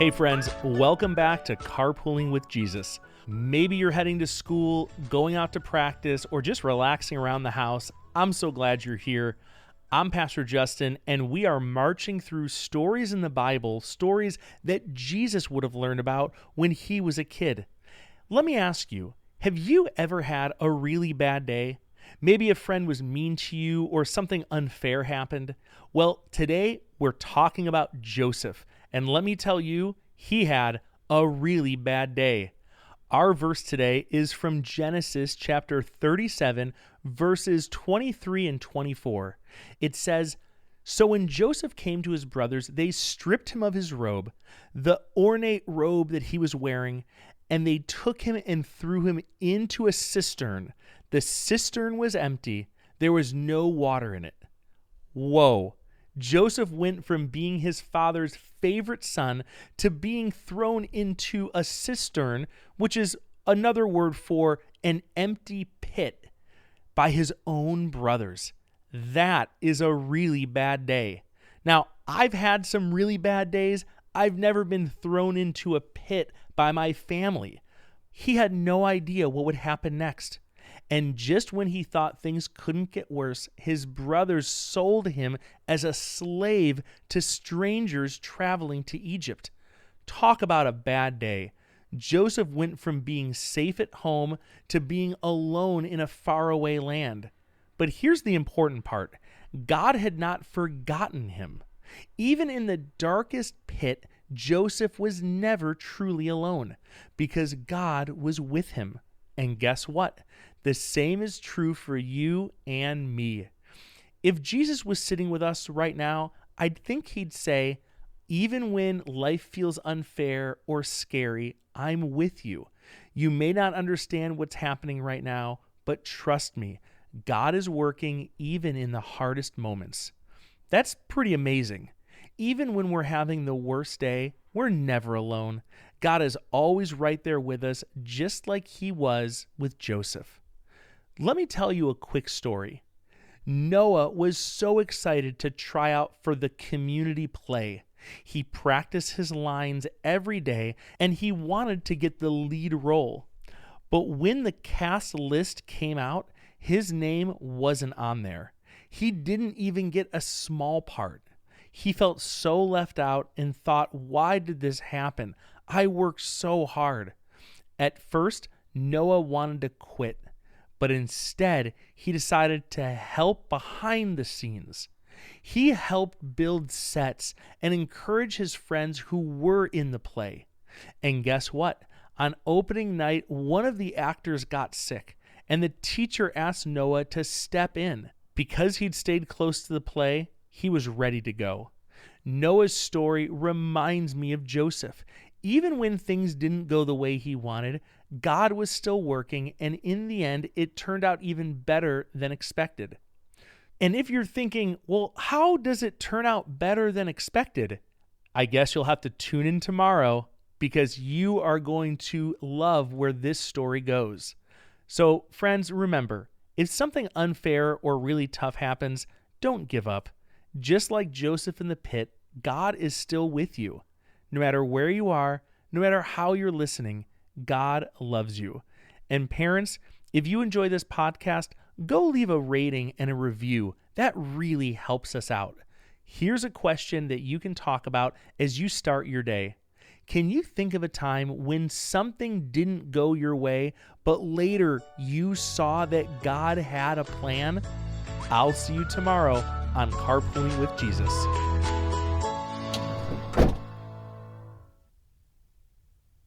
Hey friends, welcome back to Carpooling with Jesus. Maybe you're heading to school, going out to practice, or just relaxing around the house. I'm so glad you're here. I'm Pastor Justin, and we are marching through stories in the Bible, stories that Jesus would have learned about when he was a kid. Let me ask you, have you ever had a really bad day? Maybe a friend was mean to you or something unfair happened. Well, today we're talking about Joseph, and let me tell you, he had a really bad day. Our verse today is from Genesis chapter 37, verses 23 and 24. It says, "So when Joseph came to his brothers, they stripped him of his robe, the ornate robe that he was wearing, and they took him and threw him into a cistern. The cistern was empty. There was no water in it." Whoa. Joseph went from being his father's favorite son to being thrown into a cistern, which is another word for an empty pit, by his own brothers. That is a really bad day. Now, I've had some really bad days. I've never been thrown into a pit by my family. He had no idea what would happen next. And just when he thought things couldn't get worse, his brothers sold him as a slave to strangers traveling to Egypt. Talk about a bad day. Joseph went from being safe at home to being alone in a faraway land. But here's the important part. God had not forgotten him. Even in the darkest pit, Joseph was never truly alone because God was with him. And guess what? The same is true for you and me. If Jesus was sitting with us right now, I'd think he'd say, even when life feels unfair or scary, I'm with you. You may not understand what's happening right now, but trust me, God is working even in the hardest moments. That's pretty amazing. Even when we're having the worst day, we're never alone. God is always right there with us, just like he was with Joseph. Let me tell you a quick story. Noah was so excited to try out for the community play. He practiced his lines every day, and he wanted to get the lead role. But when the cast list came out, his name wasn't on there. He didn't even get a small part. He felt so left out and thought, why did this happen? I worked so hard. At first, Noah wanted to quit, but instead, he decided to help behind the scenes. He helped build sets and encourage his friends who were in the play. And guess what? On opening night, one of the actors got sick, and the teacher asked Noah to step in. Because he'd stayed close to the play, he was ready to go. Noah's story reminds me of Joseph. Even when things didn't go the way he wanted, God was still working, and in the end, it turned out even better than expected. And if you're thinking, well, how does it turn out better than expected? I guess you'll have to tune in tomorrow because you are going to love where this story goes. So, friends, remember, if something unfair or really tough happens, don't give up. Just like Joseph in the pit, God is still with you. No matter where you are, no matter how you're listening, God loves you. And parents, if you enjoy this podcast, go leave a rating and a review. That really helps us out. Here's a question that you can talk about as you start your day. Can you think of a time when something didn't go your way, but later you saw that God had a plan? I'll see you tomorrow on Carpooling with Jesus.